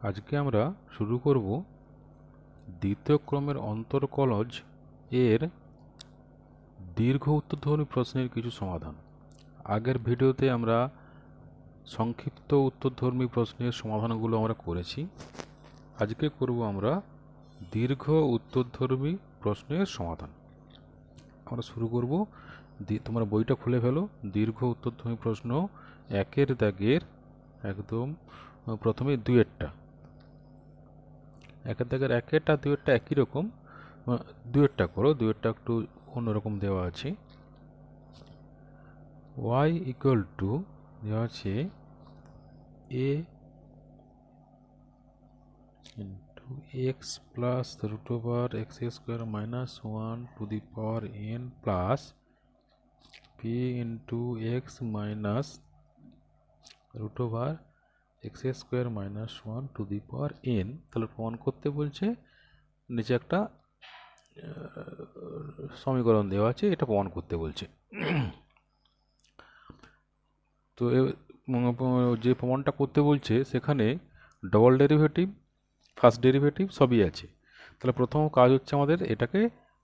আজকে আমরা শুরু করব দ্বিতীয় ক্রমের অন্তর্কলজ এর দীর্ঘ উত্তরধ্বনি প্রশ্নের কিছু সমাধান। আগের ভিডিওতে আমরা সংক্ষিপ্ত উত্তরধর্মী প্রশ্নের সমাধানগুলো আমরা করেছি। আজকে করব আমরা দীর্ঘ উত্তরধর্মী প্রশ্নের সমাধান। আমরা শুরু করব, তোমরা বইটা খুলে ফেলো। দীর্ঘ উত্তরধর্মী প্রশ্ন একের দাগের একদম প্রথমে দুয়েরটা, একের দাগের একেরটা দুয়েরটা একই রকম, দুয়েরটা করো, দুয়েরটা একটু অন্যরকম দেওয়া আছে। y ইকুয়াল টু দেওয়া আছে a into x plus root over x square minus 1 to the power n plus p into x minus root over x square minus 1 to the power n। তাহলে প্রমাণ করতে বলছে, নিচে একটা সমীকরণ দেওয়া আছে, এটা প্রমাণ করতে বলছে। তো যে প্রমাণটা করতে বলছে সেখানে ডবল ডেরিভেটিভ, ফার্স্ট ডেরিভেটিভ সবই আছে। তাহলে প্রথম কাজ হচ্ছে আমাদের এটাকে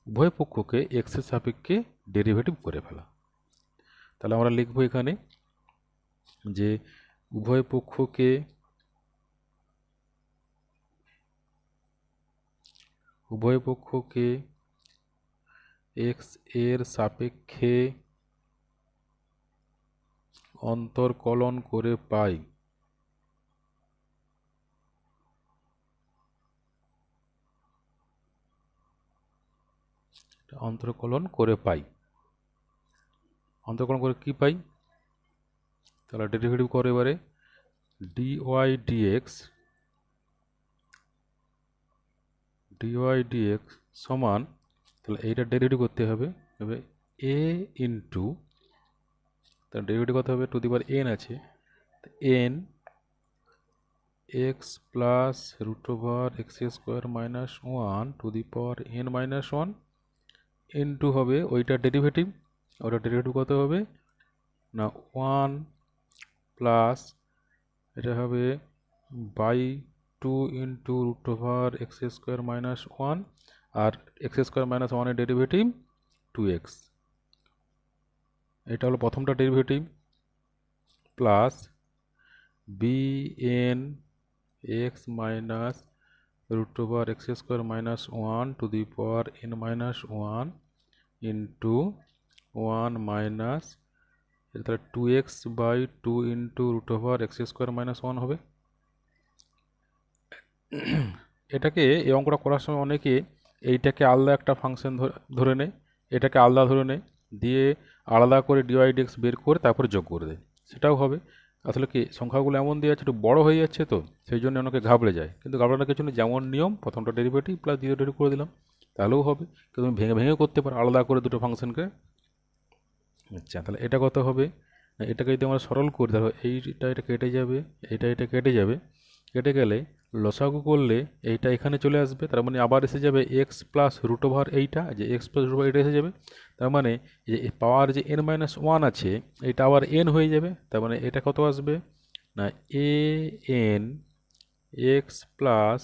উভয় পক্ষকে এক্সের সাপেক্ষে ডেরিভেটিভ করে ফেলা। তাহলে আমরা লিখব এখানে যে উভয় পক্ষকে এক্স এর সাপেক্ষে অন্তর্কলন করে পাই অন্তর্কলন করে কি পাই? তাহলে ডেরিভেটিভ করে এবারে dy dx সমান, তাহলে এইটা ডেরিভেটিভ করতে হবে, এবার a ইন্টু, তাহলে ডেরিভেটিভ করতে হবে টু দি পাওয়ার n আছে, n x plus root over x square minus 1 to the power n minus 1 into হবে ওইটা ডেরিভেটিভ, ওটা ডেরিভেটিভ কত হবে না 1 প্লাস এটা হবে by 2 into root over x square minus 1, আর এক্স স্কোয়ার মাইনাস 1 এর ডেরিভেটিভ 2x। এটা হলো প্রথমটা derivative, plus bn x minus root over x square minus 1 to the power n minus 1 into 1 minus, তাহলে 2x by 2 into root over x square minus 1 হবে। এটাকে এই অঙ্কটা করার সময় অনেকে এইটাকে আলাদা একটা ফাংশন ধরে নেয়, এটাকে আলাদা ধরে নেয়, দিয়ে আলাদা করে ডিওয়াই ডিএক্স বের করে তারপরে যোগ করে দেয়, সেটাও হবে। আসলে কি সংখ্যাগুলো এমন দিয়ে যাচ্ছে একটু বড় হয়ে যাচ্ছে, তো সেই জন্য অনেকে ঘাবড়ে যায়। কিন্তু ঘাবড়ানোর কিছু নেই, যেমন নিয়ম প্রথমটা ডেরিভেটিভ প্লাস দ্বিতীয় ডেরিভেটিভ করে দিলাম, তাহলেও হবে। কিন্তু তুমি ভেঙে ভেঙে করতে পারো আলাদা করে দুটো ফাংশনকে। আচ্ছা, তাহলে এটা কত হবে, এটাকে যদি আমরা সরল করি তাহলে এটা কেটে যাবে, এটা কেটে যাবে, কেটে গেলে লসাগু করলে এইটা এখানে চলে আসবে, তার মানে আবার এসে যাবে এক্স প্লাস রুট ওভার এইটা, যে এক্স প্লাস রুট ওভার এটা এসে যাবে, তার মানে যে পাওয়ার যে n মাইনাস 1 আছে এটা আবার n হয়ে যাবে, তার মানে এটা কত আসবে না a n x plus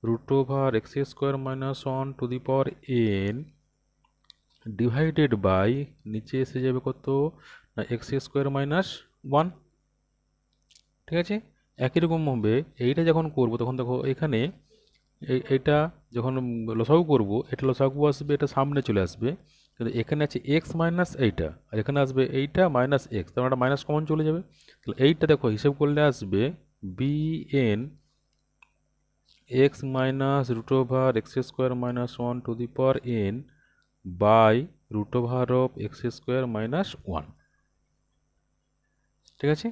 root over x square minus 1 to the power n divided by, নিচে এসে যাবে কত না এক্স স্কোয়ার মাইনাস 1। ঠিক আছে, একই রকমভাবে এইটা যখন করব তখন দেখো এখানে এইটা যখন লসাগু করব, এটা লসাগু আসবে, এটা সামনে চলে আসবে, কিন্তু এখানে আছে এক্স মাইনাস এইটা, আর এখানে আসবে এইটা মাইনাস এক্স, তার মানে মাইনাস কমন চলে যাবে। তাহলে এইটা দেখো হিসেব করলে আসবে b n x minus root over x square minus 1 to the power n by root over of x square minus 1। ঠিক আছে,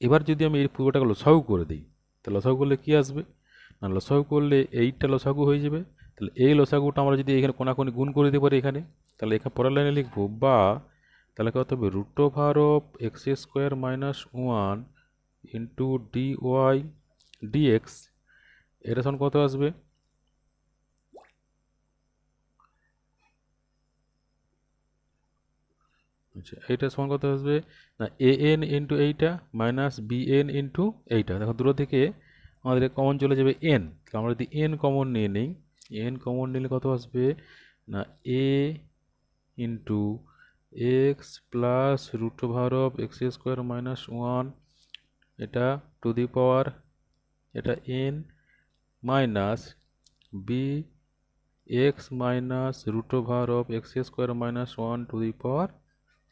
এবার যদি আমি এই পুরোটাকে লসাগু করে দিই, তাহলে লসাগু করলে কী আসবে না লসাগু করলে এইটা লসাগু হয়ে যাবে। তাহলে এই লসাগুটা আমরা যদি এখানে কোনাকুনি গুণ করে দিতে পারি এখানে, তাহলে এখানে পরের লাইনে লিখবো বা, তাহলে কত হবে root over of x square minus 1 into d y dx, এটা সমান কত আসবে আচ্ছা এইটা সমান কত আসবে না এ এন ইন্টু এইটা মাইনাস বি এন ইন্টু এইটা। দেখো দূর থেকে আমাদের কমন চলে যাবে এন। তাহলে আমরা যদি এন কমন নিয়ে নিই, এন কমন নিলে কত আসবে না a into x plus root over of x square minus one, এটা টু দি পাওয়ার এটা n minus b x minus root over of x square minus one to the power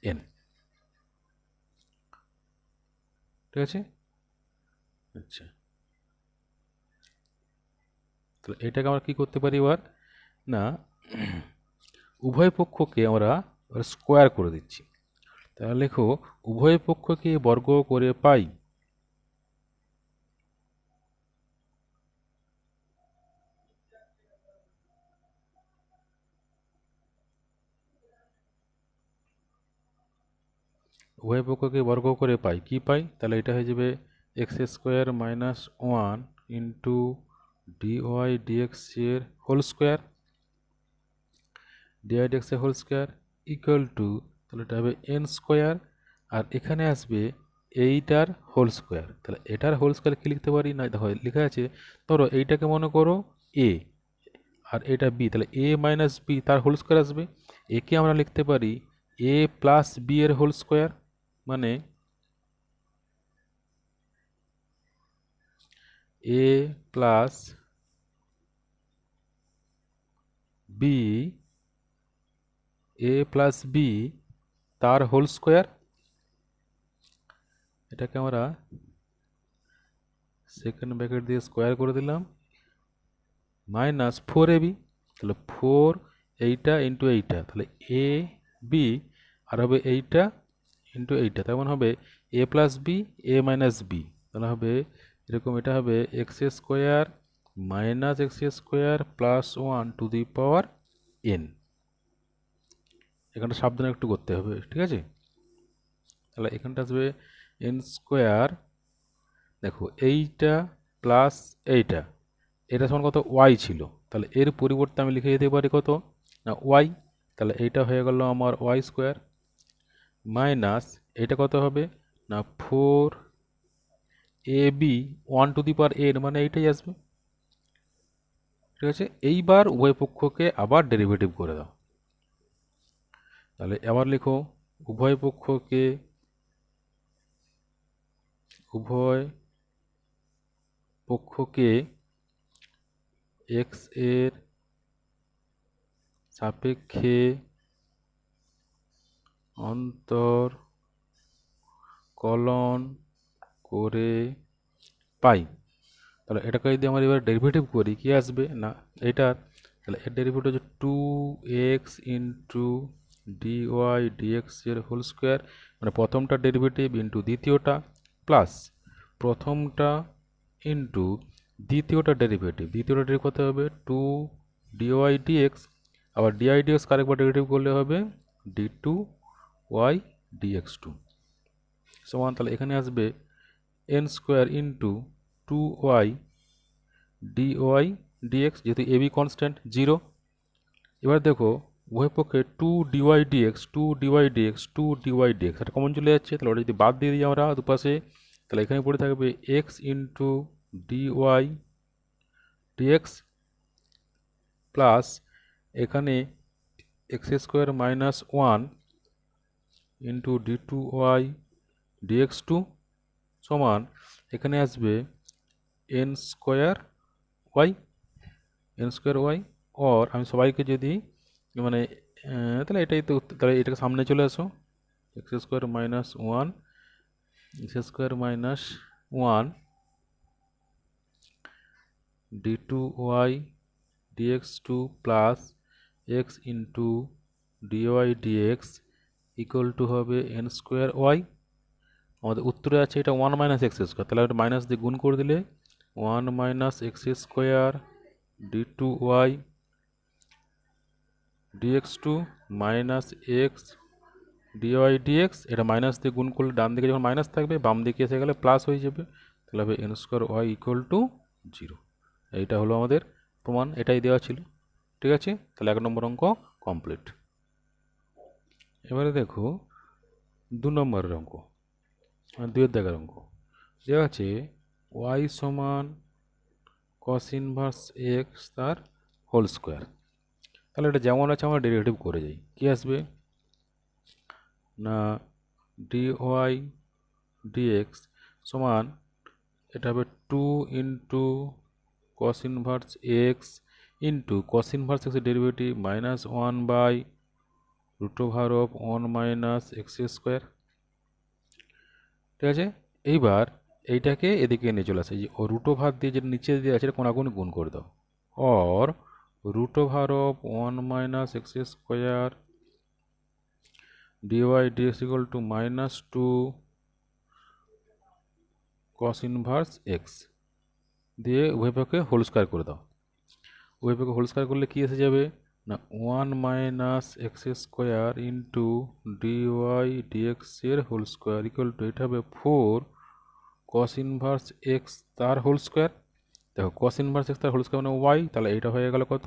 n. ঠিক আছে, আচ্ছা তাহলে এটাকে আমরা কি করতে পারি এবার না উভয় পক্ষকে আমরা স্কোয়ার করে দিচ্ছি। তাহলে লেখো উভয় পক্ষকে বর্গ করে পাই। উভয় পক্ষকে বর্গ করে পাই, কি পাই তাহলে এটা হয়ে যাবে x square minus one into dy dx এর হোল স্কোয়ার, ডিওয়াই ডিএক্স এর হোল স্কোয়ার ইকুয়াল টু, তাহলে এটা হবে এন স্কোয়ার, আর এখানে আসবে এইটার হোল স্কোয়ার। তাহলে এটার হোল স্কোয়ার কি লিখতে পারি না, দেখো লেখা আছে ধরো এইটাকে মনে করো এ আর এটা বি, তাহলে এ মাইনাস বি তার হোল স্কোয়ার আসবে। একে আমরা লিখতে পারি এ প্লাস বি এর হোল স্কোয়ার, মানে এ প্লাস বি, এ প্লাস বি তার হোল স্কোয়ার, এটাকে আমরা সেকেন্ড ব্র্যাকেট দিয়ে স্কোয়ার করে দিলাম, মাইনাস ফোর এ বি, তাহলে ফোর এইটা ইন্টু এইটা, তাহলে এ বি আর হবে এইটা ইন্টু এইটা, তেমন হবে এ plus B A minus B, তাহলে হবে এরকম, এটা হবে x square minus x square plus one to the power N. এখানটা সাবধানে একটু করতে হবে, ঠিক আছে। তাহলে এখানটা আসবে এন স্কোয়ার, দেখো এইটা প্লাস এইটা, এটা সমান কত ওয়াই ছিল, তাহলে এর পরিবর্তে আমি লিখে দিতে পারি কত না ওয়াই, তাহলে এইটা হয়ে গেল আমার ওয়াই স্কোয়ার মাইনাস এটা কত হবে না four a b one to the power n, মানে এইটাই আসবে। ঠিক আছে, এইবার উভয় পক্ষকে আবার ডেরিভেটিভ করে দাও। তাহলে আবার লিখো উভয় পক্ষকে, উভয় পক্ষকে এক্স এর সাপেক্ষে অন্তরকলন করে পাই। তাহলে এটাকে যদি আমরা এবার ডেরিভেটিভ করি কি আসবে না এটার, তাহলে এর ডেরিভেটিভ হচ্ছে two x into dy dx এর হোল স্কোয়ার, মানে প্রথমটা ডেরিভেটিভ ইন্টু দ্বিতীয়টা প্লাস প্রথমটা ইন্টু দ্বিতীয়টা ডেরিভেটিভ, দ্বিতীয়টা ডেরিভেটিভ কত হবে টু ডিওয়াই ডিএক্স, আবার ডিআই ডিএক্স আরেকবার ডেরিভেটিভ করলে হবে d two y dx two সমান, তাহলে এখানে আসবে n square into two y dy dx, যেহেতু এবি কনস্ট্যান্ট জিরো। এবার দেখো উভয় পক্ষে two dy dx two dy dx two dy dx এটা কমন চলে যাচ্ছে, তাহলে ওটা যদি বাদ দিয়ে দিই আমরা দুপাশে, তাহলে এখানে পড়ে থাকবে x into dy dx plus এখানে x square minus one into d two y dx two সমান এখানে আসবে n square y, n square y, or আমি সবাইকে যদি মানে তাহলে এটাই তো, তাহলে এটাকে সামনে চলে আসো x square minus one, x square minus one d two y dx two plus x into dy dx equal to হবে এন স্কোয়ার ওয়াই। আমাদের উত্তরে আছে এটা ওয়ান মাইনাস এক্স স্কোয়ার, তাহলে এটা মাইনাস দিয়ে গুণ করে দিলে one minus x square d two y dx two minus x dy dx, এটা মাইনাস দিয়ে গুণ করলে ডান দিকে যখন মাইনাস থাকবে বাম দিকে এসে গেলে প্লাস হয়ে যাবে, তাহলে হবে n square y equal to zero. এইটা হলো আমাদের প্রমাণ, এটাই দেওয়া ছিল। ঠিক আছে, তাহলে এক নম্বর অঙ্ক কমপ্লিট। এবারে দেখো দু নম্বরের অঙ্ক, দুয়ের দাগের অঙ্ক দেওয়া আছে ওয়াই সমান কস ইনভার্স এক্স তার হোল স্কোয়ার। তাহলে এটা যেমন আছে আমরা ডেরিভেটিভ করে যাই, কি আসবে না ডিওয়াই ডিএক্স সমান এটা হবে 2 into cos inverse x into cos inverse এক্সের derivative -1 by root over of 1 minus x square. ঠিক আছে, এইবার এইটাকে এদিকে নিয়ে চলে আসে, এই যে রুট ওভার দিয়ে যেটা নিচে দিয়ে আছে এটা কোনাকুনি গুণ করে দাও, or root over of 1 minus x square dy dx equal to -2 cos inverse x দিয়ে উভয় পক্ষে হোল স্কোয়ার করে দাও। উভয় পক্ষে হোল স্কোয়ার করলে কি এসে যাবে না 1 minus x square into dy dx এর হোল স্কোয়ার ইকুয়াল টু এটা হবে 4 কস ইনভার্স এক্স তার হোল স্কোয়ার। দেখো কস ইনভার্স এক্স তার হোল স্কোয়ার মানে ওয়াই, তাহলে এটা হয়ে গেল কত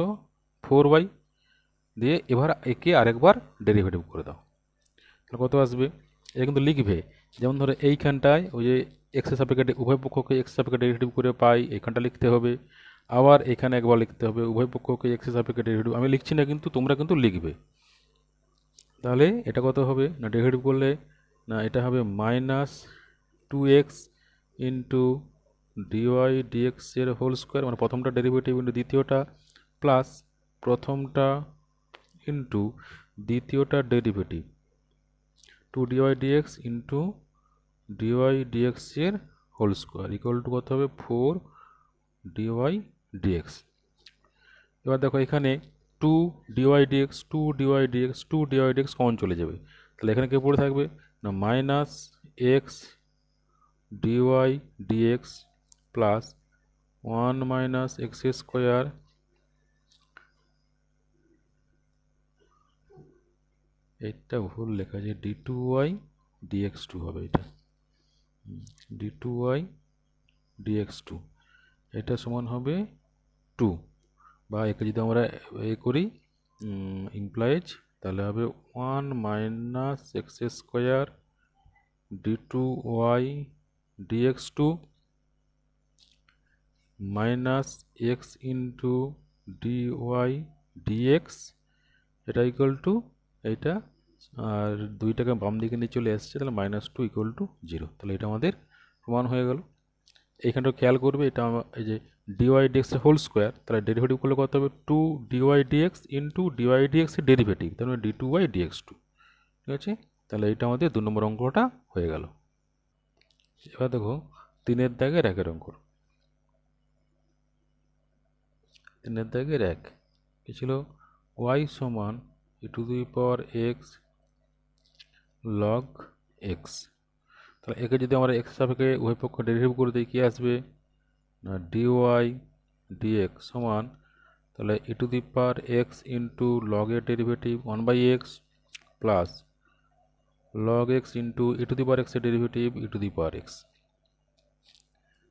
4y। দিয়ে এবার একে আরেকবার ডেরিভেটিভ করে দাও, তাহলে কত আসবে এটা কিন্তু লিখবে। যেমন ধরো এইখানটায় ওই যে এক্স এর সাপেক্ষে উভয় পক্ষকে এক্স সাপেক্ষে ডেরিভেটিভ করে পাই, এইখানটা লিখতে হবে, আবার এখানে একবার লিখতে হবে উভয় পক্ষকে এক্স এর সাপেক্ষে ডেরিভেটিভ। আমি লিখছি না কিন্তু তোমরা কিন্তু লিখবে। তাহলে এটা কত হবে না ডেরিভেটিভ করলে না এটা হবে -2x ইন্টু ডিওয়াই ডিএক্স এর হোল স্কোয়ার মানে প্রথমটা ডেরিভেটিভ ইন্টু দ্বিতীয়টা প্লাস প্রথমটা ইন্টু দ্বিতীয়টা derivative 2 dy dx into dy dx এর হোল স্কোয়ার ইকুয়াল টু কত হবে 4 ডিওয়াই ডিএক্স। এবার দেখো এখানে 2 dy dx 2 dy dx 2 dy dx common চলে যাবে, তাহলে এখানে কে পড়ে থাকবে না minus x dy dx plus 1 minus x square এটা ভুল লেখা আছে d2y dx2 হবে, এটা d2y dx2 এটা সমান হবে 2, বা একে যদি আমরা এ করি ইমপ্লাইজ তাহলে হবে 1 minus x square d2y dx2 minus x into dy dx এটা ইকুয়াল টু এইটা, আর দুইটাকে বাম দিকে নিয়ে চলে আসছে, তাহলে -2 ইকুয়াল টু 0। তাহলে এটা আমাদের প্রমাণ হয়ে গেল। এইখানটা খেয়াল করবে এটা এই যে ডিওয়াই ডিএক্স এর হোল স্কোয়ার, তাহলে ডেরিভেটিভ করলে কত হবে 2 dy dx into dy dx এর ডেরিভেটিভ তাহলে d2y dx2। ঠিক আছে, তাহলে এটা আমাদের 2 নম্বর অঙ্কটা হয়ে গেল। এবার দেখো 3-এর দাগের 1-এর অঙ্ক। 3-এর দাগের 1 কি ছিল y সমান e⁻x log x। তাহলে একে যদি আমরা x সাপেক্ষে উভয় পক্ষ ডেরিভেটিভ করে দিই কি আসবে না dy dx সমান তাহলে e⁻x ইন্টু লগ এর derivative 1/x plus log x into e⁻x এর ডেরিভেটিভ e⁻x।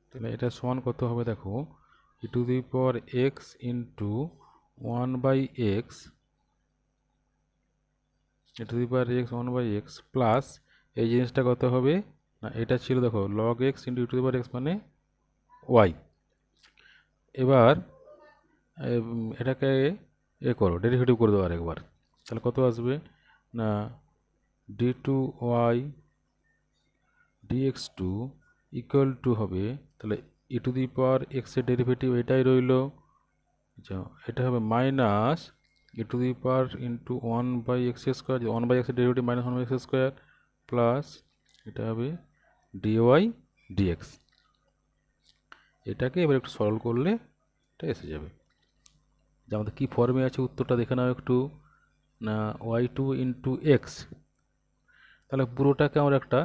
তাহলে এটা সমান কত হবে দেখো e⁻x into 1/x e⁻x 1/x plus এই জিনিসটা কত হবে না এটা ছিল দেখো log x ইন্টু e⁻x মানে y। এবার এটাকে করো ডেরিভেটিভ করে দাও আরেকবার, তাহলে কত আসবে না d2y dx2 ইকুয়াল টু হবে তাহলে e⁻x এর ডেরিভেটিভ এটাই রইল, এটা হবে minus e⁻ into 1/x square 1/x এর ডেরিভেটিভ -1/x স্কোয়ার প্লাস এটা হবে dy dx। এটাকে এবার একটু সরল করলে এটা এসে যাবে। যে আমাদের কী ফর্মে আছে উত্তরটা দেখে নাও একটু না y2 ইন্টু এক্স, তাহলে পুরোটাকে আমরা একটা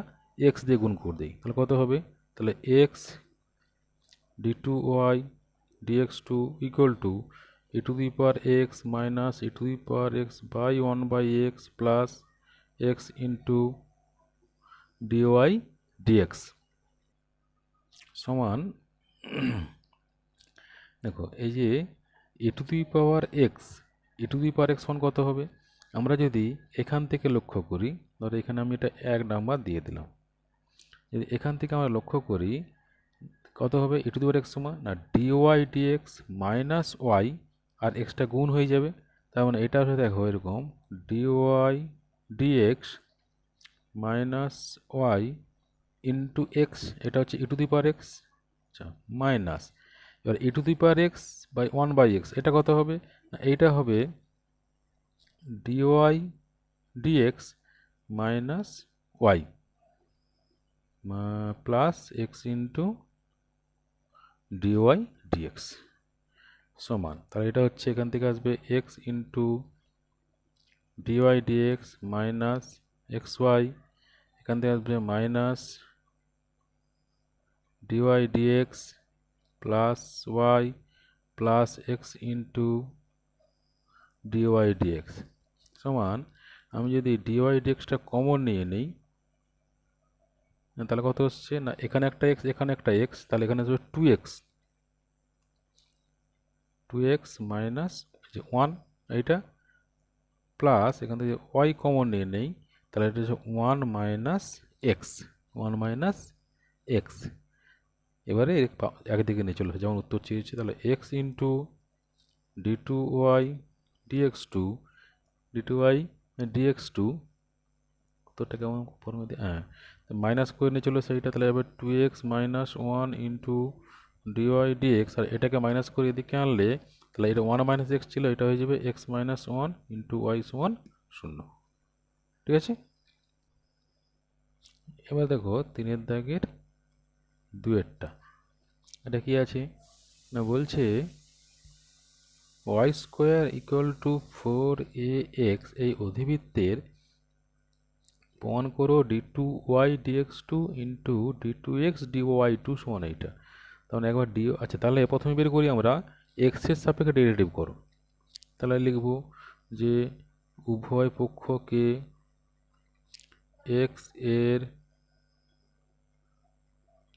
এক্স দিয়ে গুণ করে দিই, তাহলে কত হবে তাহলে x d2y dx2 equal to e⁻x minus e⁻x by 1/x plus x into dy dx সমান দেখো এই যে e⁻x সমান কত হবে আমরা যদি এখান থেকে লক্ষ্য করি, ধরো এখানে আমি এটা 1 নাম্বার দিয়ে দিলাম, যদি এখান থেকে আমরা লক্ষ্য করি কত হবে ই টু দি পাওয়ার এক্স সমান না ডিওয়াই ডিএক্স মাইনাস ওয়াই আর এক্সটা গুণ হয়ে যাবে, তার মানে এটা হচ্ছে দেখো এরকম dy dx minus y into x, এটা হচ্ছে e to the power x, আচ্ছা মাইনাস এবার e to the power x by one by x, এটা কত হবে না এইটা হবে dy dx minus y plus x into dy dx সমান, তাহলে এটা হচ্ছে এখান থেকে আসবে x into dy dx minus x y, এখান থেকে আসবে minus d y dx plus y plus x into dy dx সমান, আমি যদি ডিওয়াই ডিএক্সটা কমন নিয়ে নিই তাহলে কত হচ্ছে না এখানে একটা এক্স এখানে একটা এক্স, তাহলে এখানে আসবে টু এক্স মাইনাস ওয়ান এইটা প্লাস এখান থেকে ওয়াই কমন নিয়ে নেই, তাহলে এটা হচ্ছে ওয়ান মাইনাস এক্স। এবারে একদিকে নিয়ে চলে আসে যেমন উত্তর চেয়েছে, তাহলে x into d two y dx two উত্তরটা কেমন ফর্মে দিয়ে হ্যাঁ মাইনাস করে নিয়ে চলে সেইটা, তাহলে এবার two x minus one into dy dx, আর এটাকে মাইনাস করে এদিকে আনলে তাহলে এটা ওয়ান মাইনাস এক্স ছিল, এটা হয়ে যাবে x minus one into y সমান শূন্য। ঠিক আছে, এবার দেখো তিনের দাগের দুয়েরটা, এটা কি আছে না বলছে y square equal to four a x এই অধিবৃত্তের প্রমাণ করো d two y dx two into d two x d y two সমান এইটা। তাহলে একবার ডি আচ্ছা তাহলে প্রথমে বের করি আমরা এক্সের সাপেক্ষে ডেরিভেটিভ করো, তাহলে লিখব যে উভয় পক্ষকে এক্স এর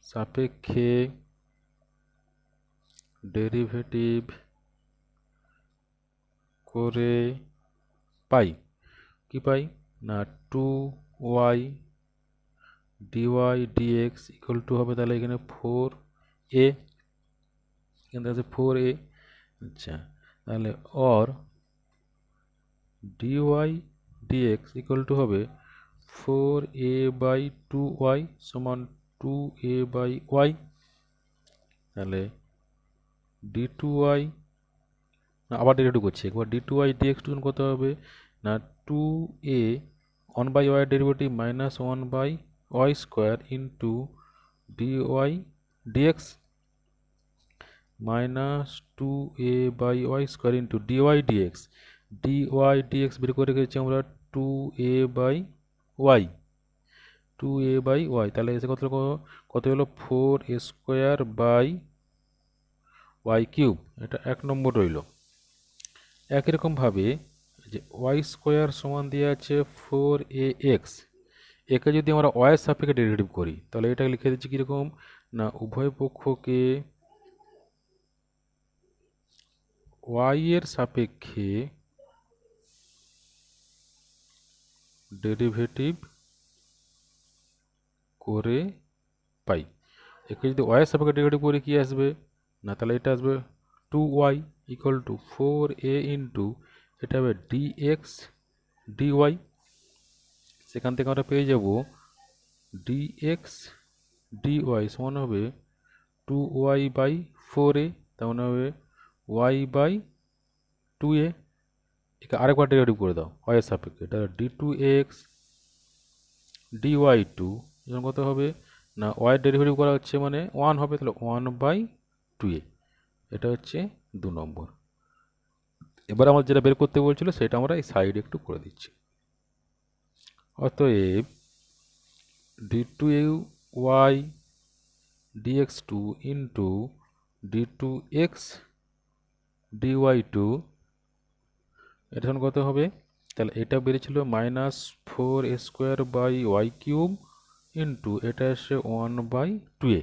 সাপেক্ষে ডেরিভেটিভ করে পাই, কি পাই না two y dy dx equal to হবে তাহলে এখানে ফোর এ, এখানে আছে ফোর এ, আচ্ছা তাহলে or dy dx equal to হবে four a by two y সমান টু এ বাই ওয়াই, তাহলে ডি টু ওয়াই আবার ডেরিভেটিভ করছি একবার d two y dx two কত হবে না two a one by y derivative minus one by y square into d y dx minus two a by y square into dy dx বের করে রেখেছি আমরা টু এ বাই ওয়াই, তাহলে এসে কত হলো four a square by y cube, এটা এক নম্বর রইল। একই রকমভাবে যে ওয়াই স্কোয়ার সমান দিয়ে আছে ফোর এ এক্স, একে যদি আমরা ওয়াইয়ের সাপেক্ষে ডেরিভেটিভ করি তাহলে এটাকে লিখে দিচ্ছি কীরকম না উভয় পক্ষকে ওয়াই এর সাপেক্ষে ডেরিভেটিভ করে পাই, একে যদি ওয়াইয়ের সাপেক্ষে ডেরিভেটিভ করে কি আসবে না তাহলে এটা আসবে two y equal to four a into এটা হবে ডিএক্স ডিওয়াই, সেখান থেকে আমরা পেয়ে যাব ডিএক্স ডিওয়াই সমান হবে টু ওয়াই বাই ফোর এ, তেমন হবে ওয়াই বাই টু এ, একে আরেকবার ডেরিভেটিভ করে দাও ওয়াইয়ের সাপেক্ষে, এটা d two x d y two যেমন কত হবে না ওয়াই ডেরিভেটিভ করা হচ্ছে মানে ওয়ান হবে, তাহলে ওয়ান বাই টু এ, এটা হচ্ছে দু নম্বর। এবার আমার যেটা বের করতে বলছিল সেটা আমরা এই সাইডে একটু করে দিচ্ছি, অতএব d two y dx two into d two x d y two এটা কত হবে তাহলে এটা বেরিয়েছিল minus four a square by y cube into এটা এসে ওয়ান বাই টু এ,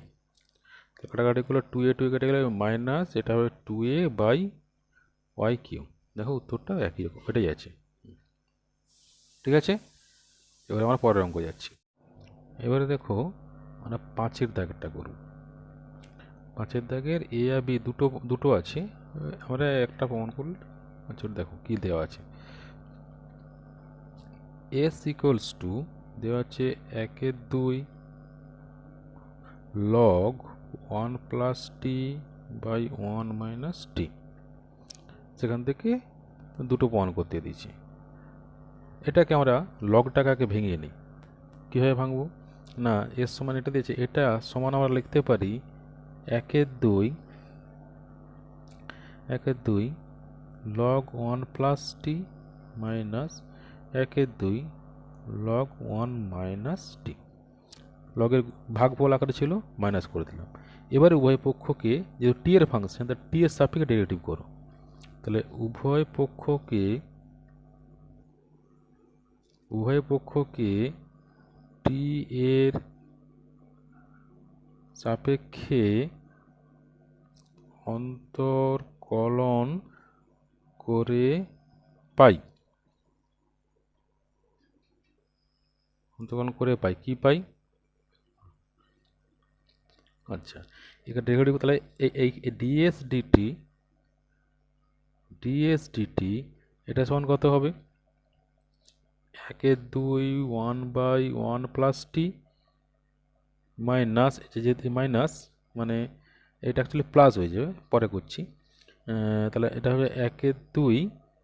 কাটাকাটি করলে টু এ কেটে গেলে মাইনাস এটা হবে two a by y cube, দেখো উত্তরটা একই রকম এটাই আছে। ঠিক আছে, এবারে আমরা পরের অঙ্ক যাচ্ছি। এবারে দেখো আমরা পাঁচের দাগেরটা করব। 5-এর দাগের এ আর বি দুটো দুটো আছে, আমরা একটা প্রমাণ করলে। আচ্ছা দেখো কি দেওয়া আছে। এস ইকুয়ালস টু দেওয়া আছে 1/2 log 1 plus t by 1 minus t. সেখান থেকে দুটো প্রমাণ করতে দিয়েছি। এটাকে আমরা লগটাকে ভেঙে নিই। কীভাবে ভাঙবো? না, এর সমান এটা দিয়েছে, এটা সমান আমরা লিখতে পারি 1/2 log 1 plus t minus 1/2 log 1 minus টি। লগের ভাগফল আকারে ছিল, মাইনাস করে দিলাম। এবারে উভয় পক্ষকে, যেহেতু টি এর ফাংশন, তাহলে টি এর সাপেক্ষে ডেরিভেটিভ করো। তাহলে উভয় পক্ষকে টি এর সাপেক্ষে অন্তর্কলন করে পাই। কি পাই? আচ্ছা, এখানে ডেরিভেটিভ, তাহলে এই ডিএস ডিটি এটা সমান কত হবে? 1/2 1/1 প্লাস টি মাইনাস, যে মাইনাস মানে এটা অ্যাকচুয়ালি প্লাস হয়ে যাবে, পরে করছি। তাহলে এটা হবে 1/2,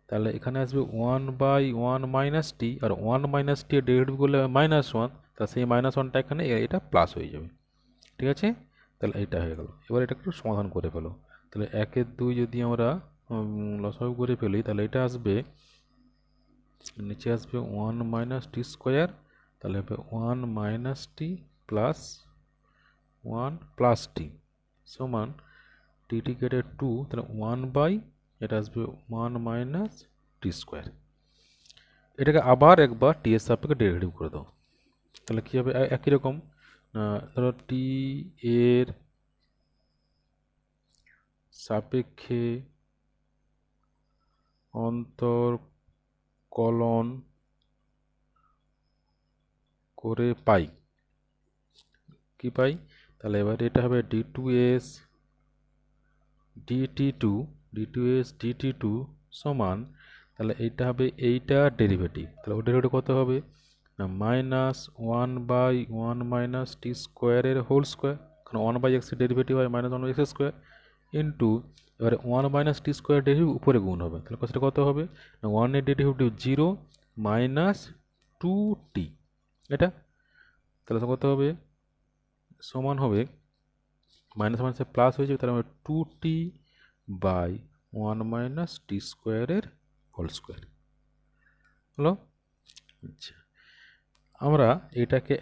তাহলে এখানে আসবে 1/1 মাইনাস টি, আর 1 মাইনাস টি ডেরিভেটিভ করলে -1, তাহলে সেই -1টা এখানে এটা প্লাস হয়ে যাবে। ঠিক আছে, তাহলে এটা হয়ে গেল। এবার এটা একটু সমাধান করে ফেলো। তাহলে 1/2 যদি আমরা লসাগু করে ফেলি, তাহলে এটা আসবে, নিচে আসবে 1 মাইনাস টি স্কোয়ার, তাহলে হবে 1 minus t plus 1 plus t সমান টি কেটে 2, তাহলে 1 বাই এটা আসবে 1 মাইনাস টি স্কোয়ার। এটাকে আবার একবার টি এর সাপেক্ষে ডেরিভেটিভ করে দাও। তাহলে কী হবে? একই রকম, ধরো টি এর সাপেক্ষে অন্তর্কলন করে পাই। কি পাই? তাহলে এবার এটা হবে d2s dt2 সমান, তাহলে এইটা হবে এইটা ডেরিভেটিভ। তাহলে ওর ডেরিভেটিভ কত হবে? না -1/1 মাইনাস টি স্কোয়ারের হোল স্কোয়ার, কারণ 1/x এর ডেরিভেটিভ হয় -1/x স্কোয়ার, ইন্টু এবারে 1 মাইনাস টি স্কোয়ার ডেরিভেটিভ উপরে গুণ হবে। তাহলে সেটা কত হবে? না 1 এর ডেরিভেটিভ 0 মাইনাস 2t, এটা। তাহলে কত হবে? সমান হবে মাইনাস মাইনাসে প্লাস হয়ে যাবে, তাহলে 2t বাই 1 মাইনাস টি স্কোয়ারের হোল স্কোয়ার হলো। আচ্ছা, আমরা এটাকে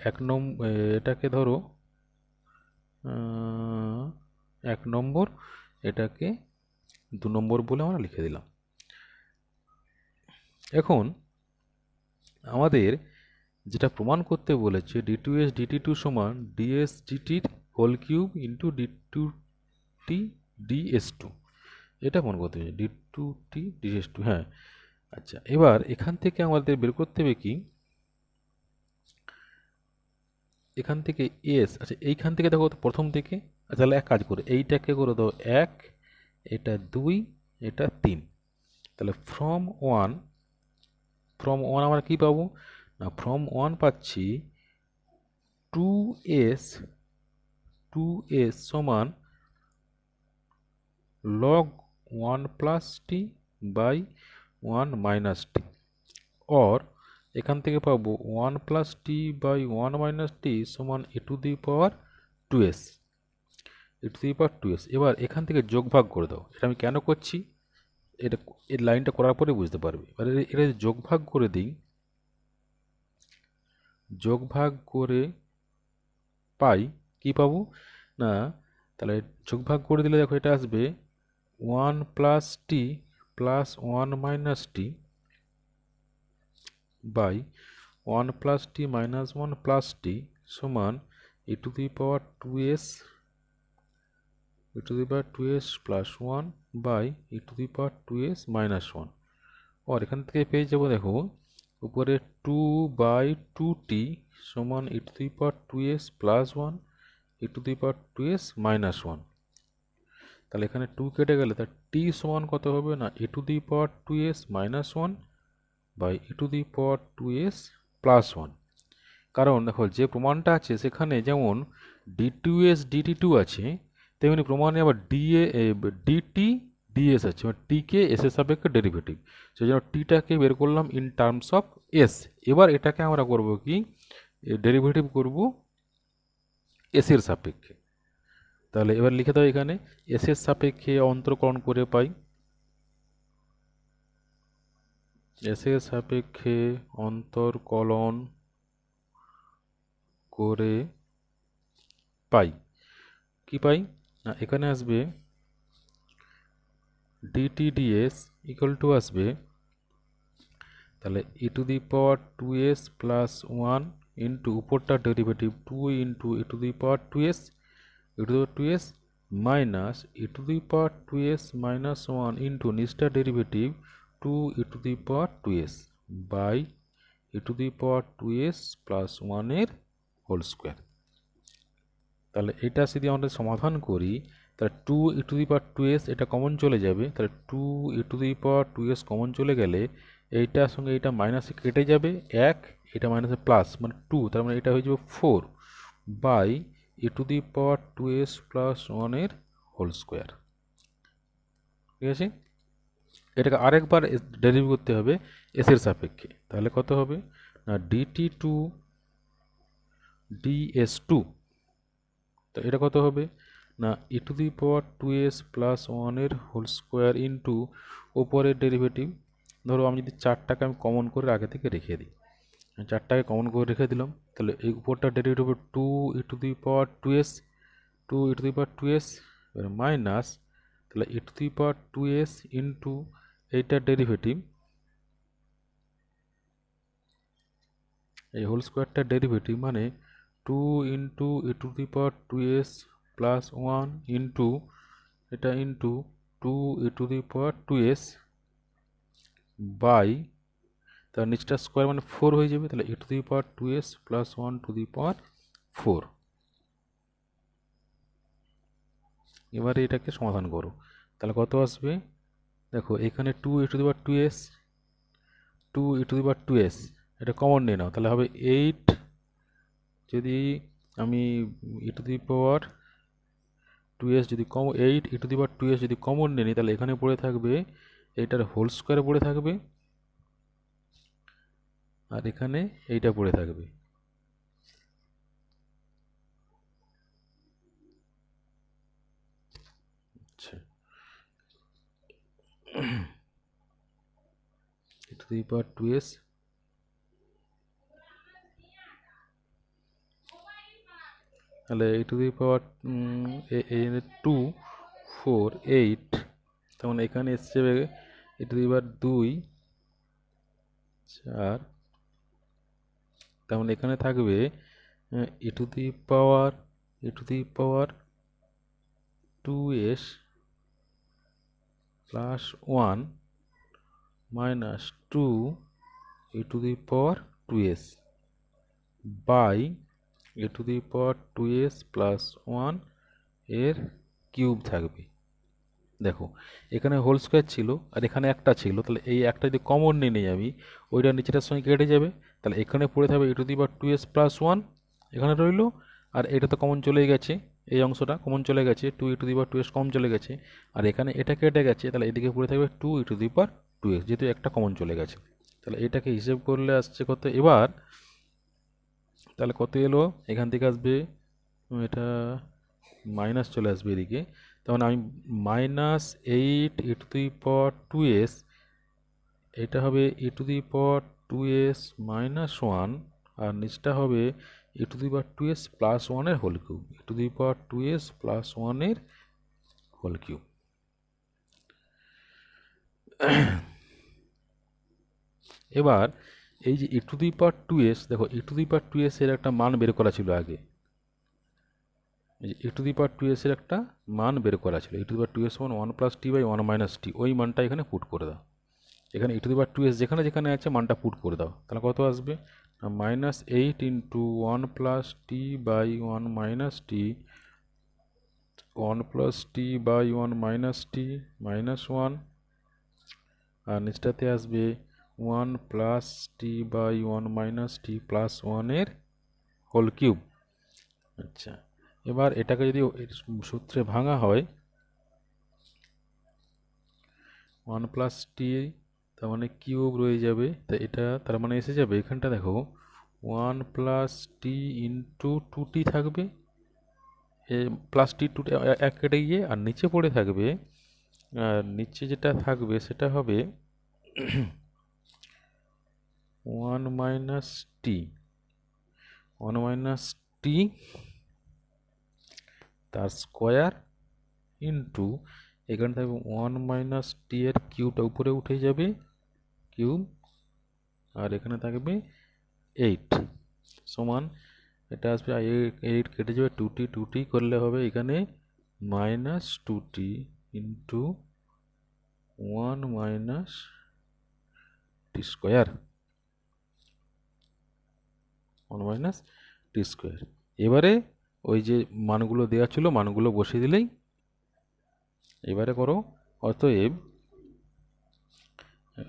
এটাকে ধরো 1 নম্বর, এটাকে 2 নম্বর বলে আমরা লিখে দিলাম। এখন আমাদের যেটা প্রমাণ করতে বলেছে, d2s dt2 সমান ds dt whole cube into d2t ds2, এটা প্রমাণ করতে হবে, d2t ds2। হ্যাঁ, আচ্ছা, এবার এখান থেকে আমাদের বের করতে হবে কি, এখান থেকে এস। আচ্ছা, এইখান থেকে দেখো প্রথম থেকে, তাহলে এক কাজ করে এইটাকে করে দাও 1, এটা 2, এটা 3। তাহলে ফ্রম ওয়ান আমরা কি পাবো? না ফ্রম 1 পাচ্ছি 2s সমান log 1 plus t by 1 minus t, or এখান থেকে পাবো 1 plus t by 1 minus t সমান e to the power 2s। এবার এখান থেকে যোগ ভাগ করে দাও। এটা আমি কেন করছি, এটা এই লাইনটা করার পরে বুঝতে পারবে। এবার এটা যোগ ভাগ করে দিই, যোগ ভাগ করে পাই, কি পাবো? না তাহলে যোগ ভাগ করে দিলে দেখো এটা আসবে 1 plus t plus 1 minus t by 1 plus t minus 1 plus t সমান e to the power 2s plus 1 by e to the power 2s minus 1। আর এখান থেকে পেয়ে যাবো, দেখো উপরে 2/2t সমান e to the power 2s plus 1 e to the power 2s minus 1। তাহলে এখানে 2 কেটে গেলে তার টি সমান কত হবে না e to the power 2s minus 1 by e to the power 2s plus 1। কারণ দেখো যে প্রমাণটা আছে সেখানে যেমন d2s dt2 আছে, তেমনি প্রমাণে আবার dt ds আছে, মানে টিকে এস এর সাপেক্ষে ডেরিভেটিভ, সেই জন্য টিটাকে বের করলাম ইন টার্মস অফ এস। এবার এটাকে আমরা করব কি ডেরিভেটিভ করব এস এর সাপেক্ষে। তাহলে এবার লিখে দাও এখানে এস এর সাপেক্ষে অন্তরকরণ করে পাই, এস এর সাপেক্ষে অন্তরকলন করে পাই, কি পাই না এখানে আসবে dt ds ইকুয়াল টু আসবে তাহলে e to the power 2s plus 1 into উপরটা derivative 2 into e to the power 2s e to the power 2s minus e to the power 2s minus 1 into নিচটা derivative 2 e to the power 2s by e to the power 2s plus 1 এর whole square. তাহলে এটা যদি আমরা সমাধান করি তাহলে 2 e to the power 2s এটা কমন চলে যাবে, তাহলে 2 e to the power 2s common চলে গেলে এইটার সঙ্গে এটা মাইনাসে কেটে যাবে 1, এটা মাইনাসে প্লাস মানে 2, তার মানে এটা হয়ে যাবে 4 by e to the power 2s plus 1 এর হোল স্কোয়ার। ঠিক আছে, এটাকে আরেকবার ডেরিভেটিভ করতে হবে এস এর সাপেক্ষে, তাহলে কত হবে না dt2 ds2, তো এটা কত হবে না e to the power 2s plus 1 এর হোল স্কোয়ার ইন্টু ওপরের ডেরিভেটিভ। ধরো আমি যদি 4টাকে আমি কমন করে আগে থেকে রেখে দিই, 4টাকে কমন করে রেখে দিলাম, তাহলে এই উপরটা ডেরিভেটিভ হবে 2 e to the power 2s, 2 e to the power 2s minus তাহলে e to the power 2s into এইটার ডেরিভেটিভ, এই হোল স্কোয়ারটার ডেরিভেটিভ মানে 2 into e to the power 2s plus 1 into এটা into 2 e to the power 2s by তার নিচটা square মানে 4 হয়ে যাবে, তাহলে e to the power 2s plus 1 to the power 4। এবারে এটাকে সমাধান করো, তাহলে কত আসবে দেখো এখানে 2 e to the power 2s, 2 e to the power 2s এটা কমন নিয়ে নাও, তাহলে হবে 8, যদি আমি e to the power 2s যদি 8 e to the power 2s যদি কমন নিয়ে নিই তাহলে এখানে পড়ে থাকবে এইটার হোল স্কোয়ারে পড়ে থাকবে আর এখানে এইটা পড়ে থাকবে। আচ্ছা e to the power 2s তাহলে e টু দি পাওয়ার 2 4 8, তেমন এখানে এসছে e টু দি পাওয়ার 2 4, তেমন এখানে থাকবে e to the power 2s plus 1 minus 2 e to the power 2s by e to the power 2s plus 1 এর কিউব থাকবে। দেখো এখানে হোল স্কোয়ার ছিল আর এখানে একটা ছিল, তাহলে এই একটা যদি কমন নিয়ে নিই আমি ওইটা নিচেটার সঙ্গে কেটে যাবে, তাহলে এখানে পড়ে থাকবে e to the power 2s plus 1 এখানে রইল, আর এটা তো কমন চলে গেছে, এই অংশটা কমন চলে গেছে 2 e to the power 2s common চলে গেছে, আর এখানে এটা কেটে গেছে, তাহলে এদিকে পড়ে থাকবে 2 e to the power 2s যেহেতু একটা কমন চলে গেছে। তাহলে এটাকে হিসেব করলে আসছে কত এবার, তাহলে কত এলো এখান থেকে আসবে এটা মাইনাস চলে আসবে এদিকে, তখন আমি minus 8 e to the power 2s, এটা হবে e to the power 2s minus 1 আর নিচটা হবে e to the power 2s plus 1 এর whole cube, e to the power 2s plus 1 এর হোল কিউব। এবার এই যে e to the power 2s, দেখো e to the power 2s এর একটা মান বের করা ছিল আগে, e to the power 2s এর একটা মান বের করা ছিল, e to the power 2s সমান 1 প্লাস টি বাই 1 মাইনাস টি, ওই মানটা এখানে পুট করে দাও, এখানে e to the power 2s যেখানে যেখানে আছে মানটা পুট করে দাও, তাহলে কত আসবে minus 8 into 1 plus t by 1 minus t one plus t by one minus t minus one, আর নিচটাতে আসবে one plus t by one minus t plus ওয়ানের হোল কিউব। আচ্ছা, এবার এটাকে যদি সূত্রে ভাঙা হয়, ওয়ান প্লাস টি তার মানে কিউব রয়ে যাবে, তা এটা তার মানে এসে যাবে এখানটা দেখো ওয়ান প্লাস টি ইন্টু টু টি থাকবে, প্লাস টি টু এক কেটে গিয়ে, আর নিচে পড়ে থাকবে, আর নিচে যেটা থাকবে সেটা হবে one minus t, one minus টি তার স্কোয়ার ইন্টু এখানে থাকবে ওয়ান মাইনাস টি এর কিউবটা উপরে উঠে যাবে কিউব, আর এখানে থাকবে এইট সমান এটা আসবে এইট কেটে যাবে, টু টি করলে হবে এখানে minus two t into one minus t square, one minus t square. এবারে ওই যে মানগুলো দেওয়া ছিল মানগুলো বসিয়ে দিলেই, এবারে করো অতএব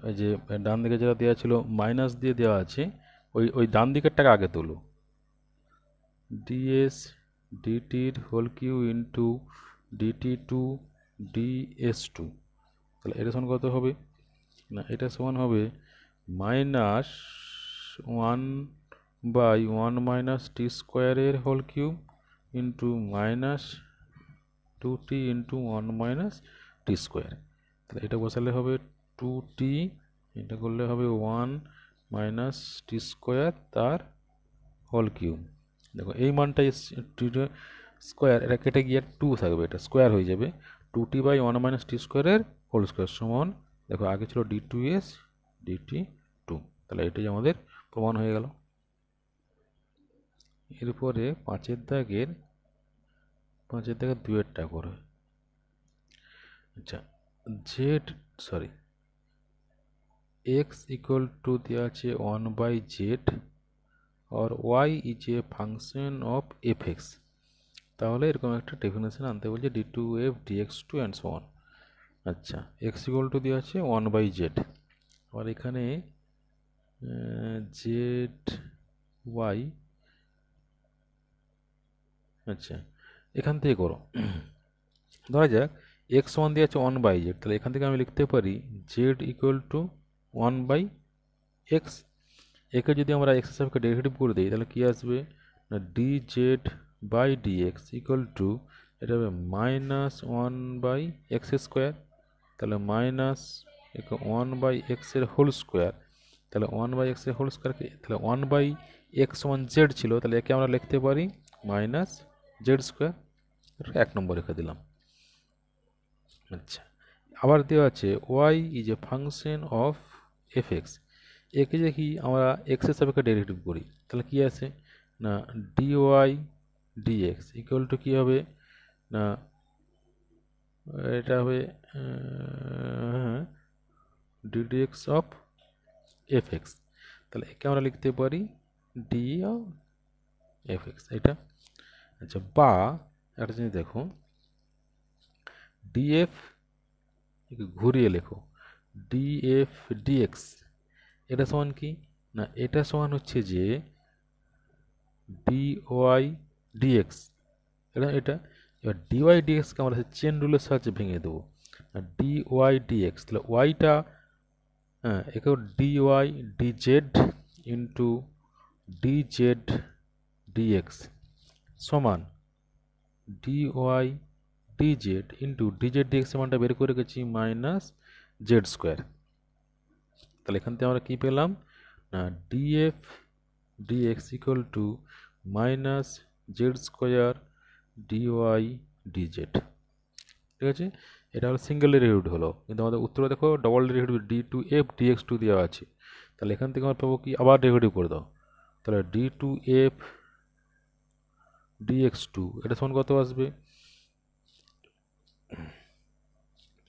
ওই যে ডান দিকে যেটা দেওয়া ছিল মাইনাস দিয়ে দেওয়া আছে, ওই ডান দিকেরটাকে আগে তোলো, ডিএস ডিটির whole cube into dt two ds two, তাহলে এটা সমান কত হবে না, এটা সমান হবে minus one by one minus t স্কোয়ারের whole cube into minus two t into one minus t square. তাহলে এটা বসালে হবে টু টি, এটা করলে হবে ওয়ান মাইনাস টি স্কোয়ার তার হোল কিউব। দেখো এই মানটা টি স্কোয়ার, এটা কেটে গিয়ে টু থাকবে, এটা স্কোয়ার হয়ে যাবে, two t by one minus t স্কোয়ারের হোল স্কোয়ার সমান, দেখো আগে ছিল d two s dt two, তাহলে এটাই আমাদের প্রমাণ হয়ে গেল। এরপরে পাঁচের দাগের দুয়েরটা করে, আচ্ছা z sorry x equal to দেওয়া আছে ওয়ান বাই জেড আর y is a function of f x, তাহলে এরকম একটা ডেফিনেশন আনতে বলছে d two f d x two and so on. আচ্ছা এক্স ইকুয়াল টু দেওয়া আছে ওয়ান বাই জেড, আর এখানে জেড ওয়াই, আচ্ছা এখান থেকে করো, ধরা যাক এক্স ওয়ান দিয়ে আছে ওয়ান বাই জেড, তাহলে এখান থেকে আমি লিখতে পারি z equal to one by x, একে যদি আমরা এক্স হিসাবে ডেরিভেটিভ করে দিই তাহলে কী আসবে না d z by d x equal to এটা হবে minus one by x square, তাহলে মাইনাস ওয়ান বাই এক্সের হোল স্কোয়ার, তাহলে ওয়ান বাই এক্সের হোল স্কোয়ারকে, তাহলে one by x one z ছিল, তাহলে একে আমরা লিখতে পারি মাইনাস জেড স্কোয়ার, এক নম্বর রেখে দিলাম। আচ্ছা আবার দেওয়া আছে y is a function of f x, একে দেখি আমরা এক্সের সাপেক্ষে ডেরিভেটিভ করি, তাহলে কী আছে না d y dx equal to কী হবে না এটা হবে ডিডিএক্স অফ এফ এক্স, তাহলে একে আমরা লিখতে পারি ডি অফ এফ এক্স এটা। আচ্ছা বা একটা জিনিস দেখো ডিএফ ঘুরিয়ে লেখো ডিএফ ডিএক্স, এটা সমান কি না এটা সমান হচ্ছে যে ডি ওয়াই ডিএক্স, এটা এবার ডিওয়াই ডিএক্সকে আমরা চেন রুলের সাহায্যে ভেঙে দেবো, ডি ওয়াই ডিএক্স, তাহলে ওয়াইটা হ্যাঁ একে d y d z into d z dx সমান d y d z into d z dx মানটা বের করে রেখেছি মাইনাস জেড স্কোয়ার, তাহলে এখান থেকে আমরা কী পেলাম না d f d x equal to minus z square d y d z, ঠিক আছে। এটা হলো সিঙ্গেল ডেরিভেটিভ হলো, কিন্তু আমাদের উত্তরে দেখো double derivative d two f d x two দেওয়া আছে, তাহলে এখান থেকে আমরা পাবো কি আবার ডেরিভেটিভ করে দাও, তাহলে d two f d x two এটা সমান কত আসবে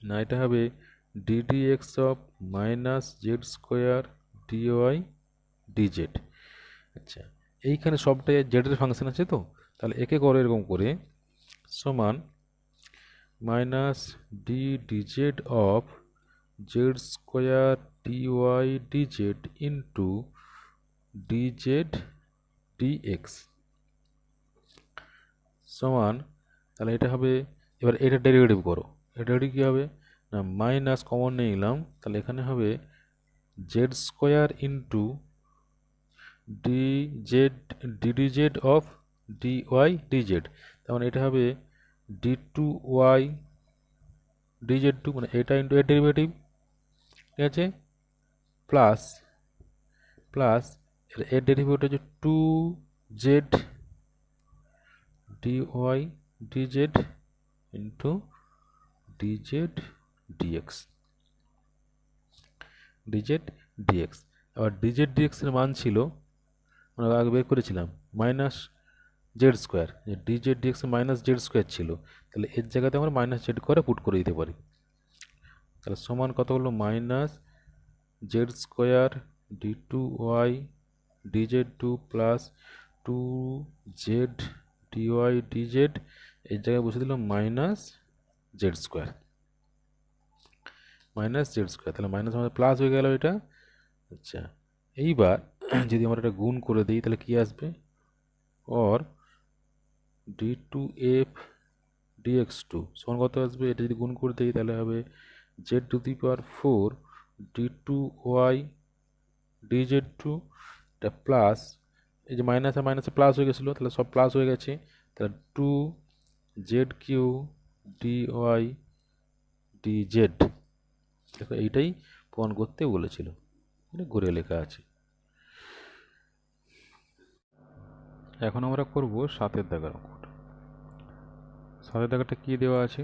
না এটা হবে d d x of minus z square d y d z. আচ্ছা এইখানে সবটাই জেডের ফাংশন আছে তো, তাহলে একে করো এরকম করে সমান minus d d z of z square d y d z into d z d x সমান, তাহলে এটা হবে, এবার এটা ডেরিভেটিভ করো, এটা ডেরিভেটিভ কী হবে না মাইনাস কমন নিয়ে নিলাম, তাহলে এখানে হবে z square into d z d z of d y d z, তার মানে এটা হবে d two y d z two, মানে এটা ইন্টু এর ডেরিভেটিভ, ঠিক আছে, প্লাস প্লাস এর ডেরিভেটিভ হচ্ছে two z d y d z into d z d x d z d x. আবার ডিজেড ডিএক্সের মান ছিল আমরা আগে বের করেছিলাম minus z square, d z d x minus z square ছিল, তাহলে এর জায়গাতে আমরা মাইনাস জেড করে পুট করে দিতে পারি, তাহলে সমান কত হলো minus z square d two y d z two plus two z d y d z, এর জায়গায় বসে দিলাম minus z square minus z square, তাহলে মাইনাস আমাদের প্লাস হয়ে গেল এটা। আচ্ছা, এইবার যদি আমরা এটা গুণ করে দিই তাহলে কি আসবে, or d two f d x two সমান কত আসবে, এটা যদি গুণ করে দিই তাহলে হবে z to the power four d two y d z two, এটা প্লাস, এই যে মাইনাসে মাইনাসে প্লাস হয়ে গেছিলো, তাহলে সব প্লাস হয়ে গেছে, তাহলে two z cube d y d z, দেখো এইটাই প্রমাণ করতে বলেছিল, এটা ঘুরে লেখা আছে। এখন আমরা করব সাতের দাগের অঙ্কটা। সাতের দাগেরটা কী দেওয়া আছে,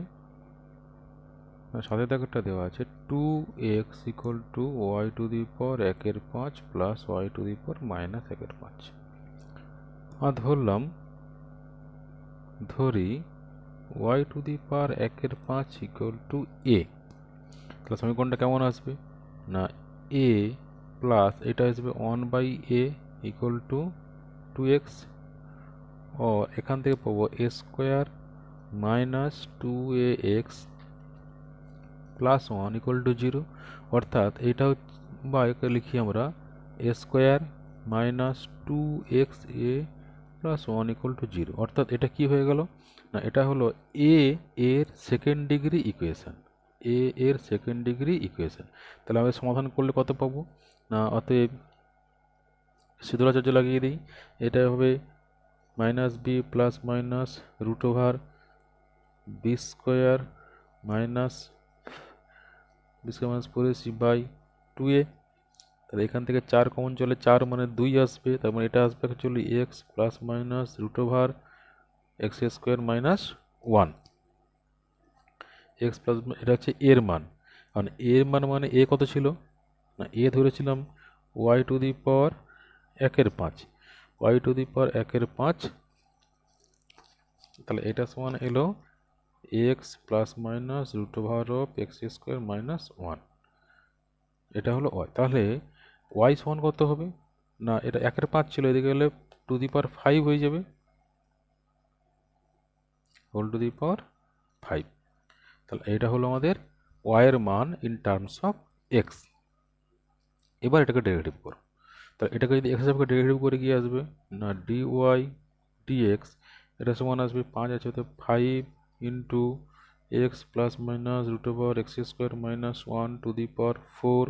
সাতের দাগেরটা দেওয়া আছে two x equal to y to the power একের পাঁচ plus y to the power minus একের পাঁচ। আর ধরি ওয়াই টু দি পাওয়ার একের পাঁচ ইকুয়াল টু এ, তাহলে সমীকরণটা কেমন আসবে না এ প্লাস এটা আসবে one by a equal to two x, ও এখান থেকে পাবো a square minus two a x plus one equal to zero, অর্থাৎ এইটা বা একে লিখি আমরা a square minus two x a plus one equal to zero, অর্থাৎ এটা কি হয়ে গেল না এটা হলো এ এর সেকেন্ড ডিগ্রি ইকুয়েশান, এ এর সেকেন্ড ডিগ্রি ইকুয়েশান। তাহলে আমাদের সমাধান করলে কত পাবো না, অতএব সিদ্ধরাচার্য লাগিয়ে দিই, এটা হবে minus b plus minus root over b square minus b square minus four ac by two a, তাহলে এখান থেকে চার কমন চলে, চার মানে দুই আসবে, তার মানে এটা আসবে actually x plus minus root over x square minus one, x plus এটা হচ্ছে এর মান, কারণ এর মান মানে এ কত ছিল না এ ধরেছিলাম ওয়াই টু দি পাওয়ার একের পাঁচ, ওয়াই টু দি পাওয়ার একের পাঁচ, তাহলে এটা সমান এলো x plus minus root over of x square minus one, এটা হলো ওয়াই। তাহলে ওয়াই সমান কত হবে না এটা একের পাঁচ ছিল, এদিকে গেলে টু দি পাওয়ার ফাইভ হয়ে যাবে, whole to the power five, তাহলে এটা হলো আমাদের ওয়াইয়ের মান ইন টার্মস অফ এক্স। এবার এটাকে ডেরিভেটিভ করো, তাহলে এটাকে যদি এক্স হিসাবে ডেরিভেটিভ করে গিয়ে আসবে না ডি ওয়াই ডিএক্স, এটা সমান আসবে পাঁচ আছে তো five into x plus minus root over x square minus one to the power four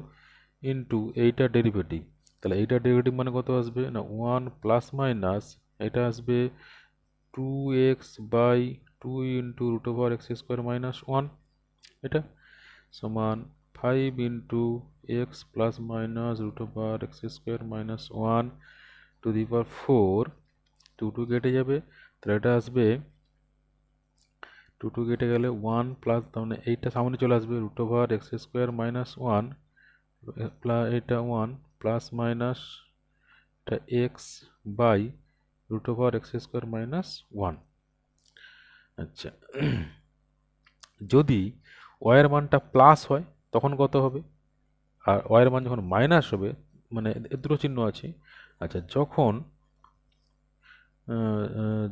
into এইটার ডেরিভেটিভ, তাহলে এইটার ডেরিভেটিভ মানে কত আসবে না ওয়ান প্লাস মাইনাস এটা আসবে two x by two into root over x square minus one, এটা সমান five into x plus minus root over x square minus one to the power four, two two কেটে যাবে, তাহলে এটা আসবে two two কেটে গেলে ওয়ান প্লাস, তার মানে এইটা সামনে চলে আসবে root over x square minus one plus এটা ওয়ান প্লাস মাইনাস এটা x by root over x square minus one. আচ্ছা, যদি ওয়াইয়ের মানটা প্লাস হয় তখন কত হবে, আর ওয়াইয়ের মান যখন মাইনাস হবে মানে দুটো চিহ্ন আছে, আচ্ছা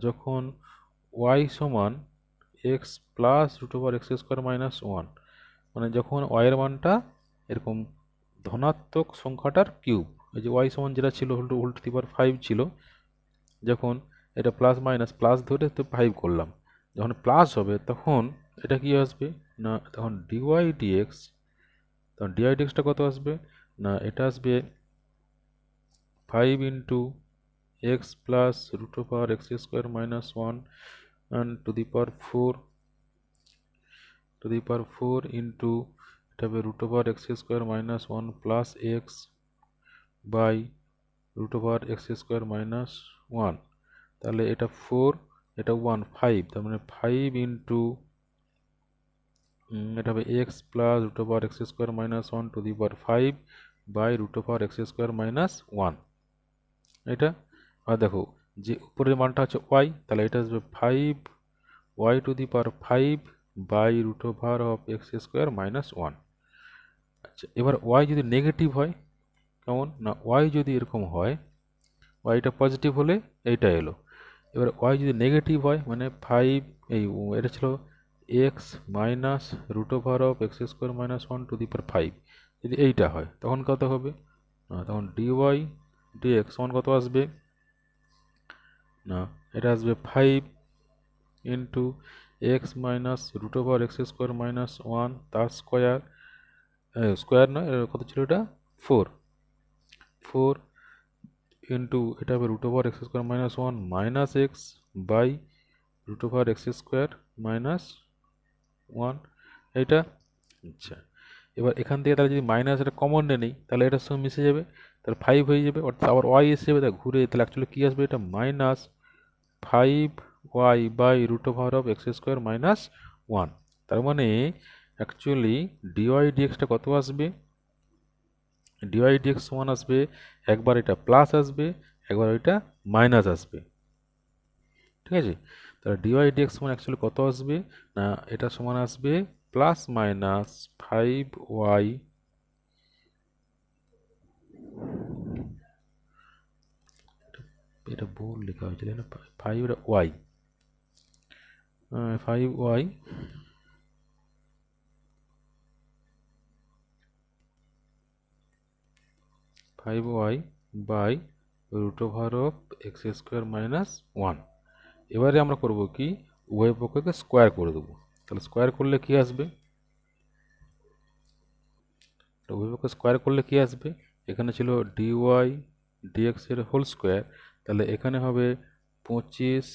যখন ওয়াই সমান x plus root over x square minus one, মানে যখন ওয়াইয়ের মানটা এরকম ধনাত্মক সংখ্যাটার কিউব, এই যে ওয়াই সমান যেটা ছিল হোল টু দি পাওয়ার 5 ছিল, যখন এটা প্লাস মাইনাস প্লাস ধরে তো 5 করলাম, যখন প্লাস হবে তখন এটা কি আসবে না, তখন ডিওয়াই ডিএক্স, তখন ডিওয়াই ডিএক্সটা কত আসবে না, এটা আসবে 5 into x plus root over x square minus one and to the power 4 into এটা হবে root over x square minus one plus x by root over x square minus one, তাহলে এটা 4 এটা 1 5, তার মানে 5 ইন্টু এটা হবে x plus root over x square minus one to the power 5 by root over x square minus one. এটা আর দেখো যে উপরের মানটা হচ্ছে ওয়াই, তাহলে এটা আসবে 5 y to the power 5 by root over of x square minus one. আচ্ছা, এবার ওয়াই যদি নেগেটিভ হয়, কেমন না, ওয়াই যদি এরকম হয়, ওয়াইটা পজিটিভ হলে এইটা এলো, এবার ওয়াই যদি নেগেটিভ হয় মানে 5, এই এটা ছিল x minus root over of x square minus one to the power 5, যদি এইটা হয় তখন কত হবে না, তখন ডিওয়াই ডিএক্স সমান কত আসবে না, এটা আসবে 5 into x minus root over x square minus one তার স্কোয়ার, স্কোয়ার নয় কত ছিল এটা 4 ইন্টু এটা হবে root over x square minus one minus x by root over x square minus one এইটা। আচ্ছা, এবার এখান থেকে তাহলে যদি মাইনাস এটা কমন নিই তাহলে এটার সঙ্গে মিশে যাবে, তাহলে 5 হয়ে যাবে, অর্থাৎ আবার ওয়াই এসে যাবে, তাহলে ঘুরে তাহলে অ্যাকচুয়ালি কী আসবে, এটা minus 5 y by root over of x square minus one. তার মানে অ্যাকচুয়ালি ডিওয়াই ডিএক্সটা কত আসবে, ডিওয়াই ডিএক্স সমান আসবে, একবার এটা প্লাস আসবে একবার ওইটা মাইনাস আসবে, ঠিক আছে। তাহলে ডিওয়াই ডিএক্স সমান অ্যাকচুয়ালি কত আসবে না, এটা সমান আসবে প্লাস মাইনাস 5 ওয়াই, এটা ভুল লেখা হয়েছিল না, 5 y 5 y by root over of x square minus one. এবারে আমরা করব কি, উভয় পক্ষকে স্কোয়ার করে দেবো, তাহলে স্কোয়ার করলে কি আসবে, উভয় পক্ষকে স্কোয়ার করলে কি আসবে, এখানে ছিল ডিওয়াই ডিএক্স এর হোল স্কোয়ার, তাহলে এখানে হবে 25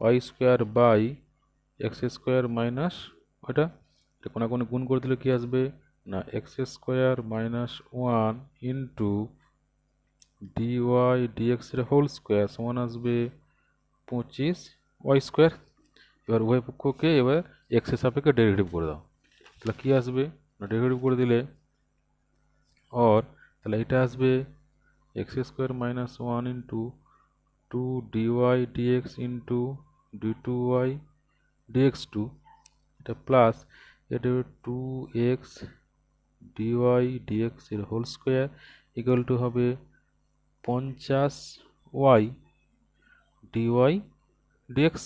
y square by x square minus ওটা, এটা কোনাকুনি গুণ করে দিলে কি আসবে না, x square minus one into dy dx এর হোল স্কোয়ার সমান আসবে 25 ওয়াই স্কোয়ার। এবার উভয় পক্ষকে এবার এক্স এর সাপেক্ষে ডেরিভেটিভ করে দাও, তাহলে কি আসবে না, ডেরিভেটিভ করে দিলে और তাহলে এটা আসবে x square minus one into 2 dy dx into d two y dx two, এটা প্লাস এটা 2x ডিওয়াই ডিএক্স এর হোল স্কোয়ার ইকুয়াল টু হবে 50 y dy d x,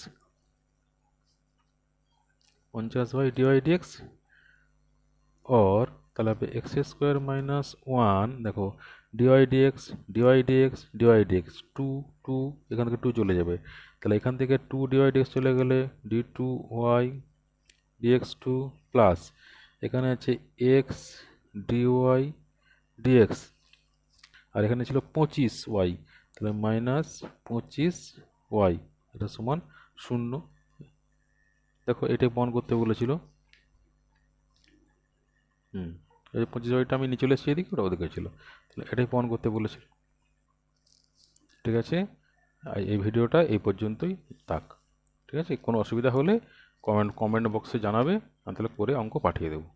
50 y dy d x और তাহলে হবে এক্স স্কোয়ার মাইনাস ওয়ান, দেখো d y d x d y d x d y dx two two, এখান থেকে 2 চলে যাবে, তাহলে এখান থেকে 2 ডিওয়াই ডিএক্স চলে গেলে d two y dx two plus এখানে আছে এক্স ডিওয়াই ডিএক্স, আর এখানে ছিল 25 ওয়াই, তাহলে মাইনাস 25 ওয়াই, এটা সমান 0। দেখো এটাই প্রমাণ করতে বলেছিল, এই 25 ওয়াইটা আমি নিচে চলে এসেছি এদিকে, ওটা ওদিকে ছিল, তাহলে এটাই প্রমাণ করতে বলেছিল। ঠিক আছে, এই ভিডিওটা এই পর্যন্তই থাক, ঠিক আছে। কোনো অসুবিধা হলে কমেন্ট বক্সে জানাবে, আমি তাহলে করে অঙ্ক পাঠিয়ে দেবো।